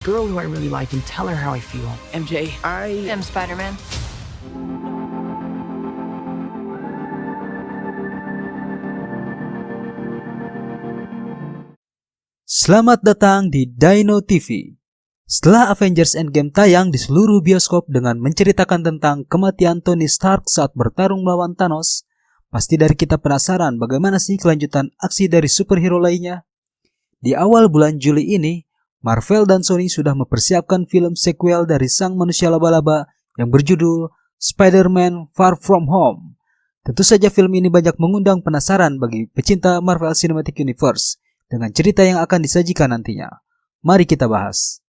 girl who I really like and tell her how I feel. MJ, I am Spider-Man. Selamat datang di Dino TV. Setelah Avengers Endgame tayang di seluruh bioskop dengan menceritakan tentang kematian Tony Stark saat bertarung melawan Thanos, pasti dari kita penasaran bagaimana sih kelanjutan aksi dari superhero lainnya? Di awal bulan Juli ini, Marvel dan Sony sudah mempersiapkan film sequel dari sang manusia laba-laba yang berjudul Spider-Man Far From Home. Tentu saja film ini banyak mengundang penasaran bagi pecinta Marvel Cinematic Universe dengan cerita yang akan disajikan nantinya. Mari kita bahas.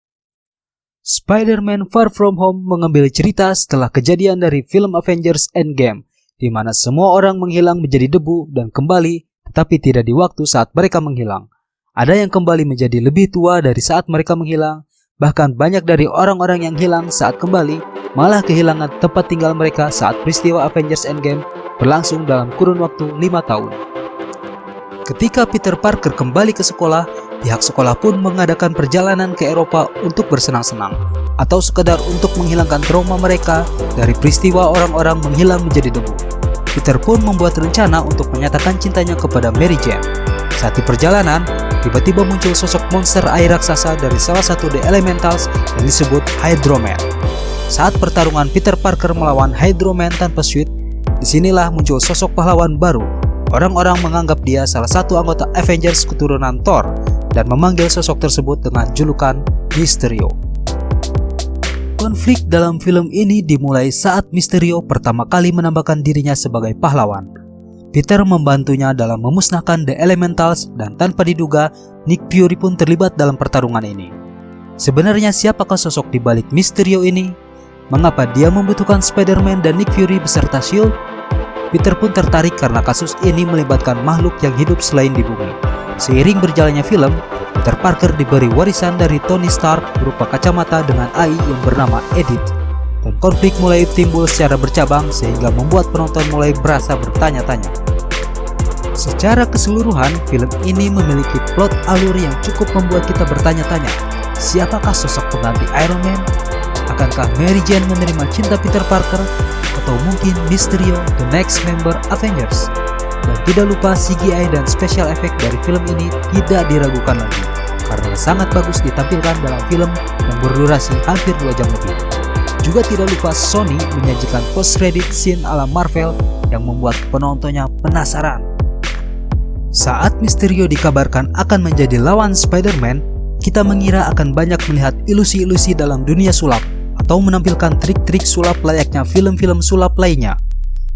Spider-Man Far From Home mengambil cerita setelah kejadian dari film Avengers Endgame, di mana semua orang menghilang menjadi debu dan kembali, tetapi tidak di waktu saat mereka menghilang. Ada yang kembali menjadi lebih tua dari saat mereka menghilang, bahkan banyak dari orang-orang yang hilang saat kembali malah kehilangan tempat tinggal mereka saat peristiwa Avengers Endgame berlangsung dalam kurun waktu 5 tahun. Ketika Peter Parker kembali ke sekolah, pihak sekolah pun mengadakan perjalanan ke Eropa untuk bersenang-senang, atau sekedar untuk menghilangkan trauma mereka dari peristiwa orang-orang menghilang menjadi debu. Peter pun membuat rencana untuk menyatakan cintanya kepada Mary Jane. Saat di perjalanan, tiba-tiba muncul sosok monster air raksasa dari salah satu The Elementals yang disebut Hydro Man. Saat pertarungan Peter Parker melawan Hydro Man tanpa suit, disinilah muncul sosok pahlawan baru. Orang-orang menganggap dia salah satu anggota Avengers keturunan Thor dan memanggil sosok tersebut dengan julukan Mysterio. Konflik dalam film ini dimulai saat Mysterio pertama kali menambahkan dirinya sebagai pahlawan. Peter membantunya dalam memusnahkan The Elementals dan tanpa diduga, Nick Fury pun terlibat dalam pertarungan ini. Sebenarnya siapakah sosok di balik Mysterio ini? Mengapa dia membutuhkan Spider-Man dan Nick Fury beserta S.H.I.E.L.D.? Peter pun tertarik karena kasus ini melibatkan makhluk yang hidup selain di bumi. Seiring berjalannya film, Peter Parker diberi warisan dari Tony Stark berupa kacamata dengan AI yang bernama Edith. Dan konflik mulai timbul secara bercabang sehingga membuat penonton mulai berasa bertanya-tanya. Secara keseluruhan, film ini memiliki plot alur yang cukup membuat kita bertanya-tanya. Siapakah sosok pengganti Iron Man? Akankah Mary Jane menerima cinta Peter Parker? Atau mungkin Mysterio, the next member Avengers? Dan tidak lupa CGI dan special effect dari film ini tidak diragukan lagi, karena sangat bagus ditampilkan dalam film yang berdurasi hampir 2 jam lebih. Juga tidak lupa Sony menyajikan post-credit scene ala Marvel yang membuat penontonnya penasaran. Saat Mysterio dikabarkan akan menjadi lawan Spider-Man, kita mengira akan banyak melihat ilusi-ilusi dalam dunia sulap atau menampilkan trik-trik sulap layaknya film-film sulap lainnya.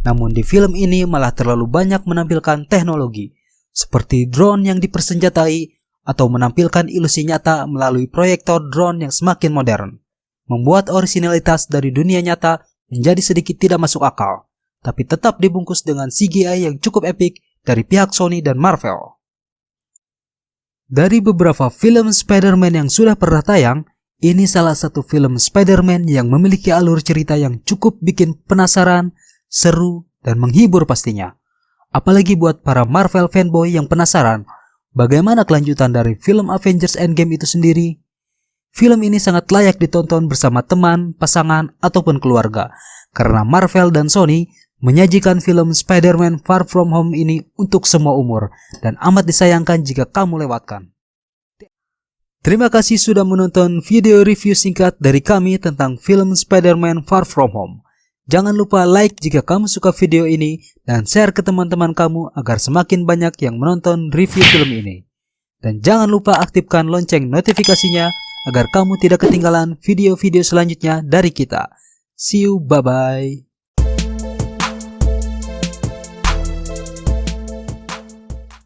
Namun di film ini malah terlalu banyak menampilkan teknologi, seperti drone yang dipersenjatai atau menampilkan ilusi nyata melalui proyektor drone yang semakin modern. Membuat orisinalitas dari dunia nyata menjadi sedikit tidak masuk akal, tapi tetap dibungkus dengan CGI yang cukup epik dari pihak Sony dan Marvel. Dari beberapa film Spider-Man yang sudah pernah tayang, ini salah satu film Spider-Man yang memiliki alur cerita yang cukup bikin penasaran, seru, dan menghibur pastinya. Apalagi buat para Marvel fanboy yang penasaran bagaimana kelanjutan dari film Avengers Endgame itu sendiri. Film ini sangat layak ditonton bersama teman, pasangan, ataupun keluarga, karena Marvel dan Sony menyajikan film Spider-Man Far From Home ini untuk semua umur, dan amat disayangkan jika kamu lewatkan. Terima kasih sudah menonton video review singkat dari kami tentang film Spider-Man Far From Home. Jangan lupa like jika kamu suka video ini dan share ke teman-teman kamu agar semakin banyak yang menonton review film ini. Dan jangan lupa aktifkan lonceng notifikasinya agar kamu tidak ketinggalan video-video selanjutnya dari kita. See you, bye-bye.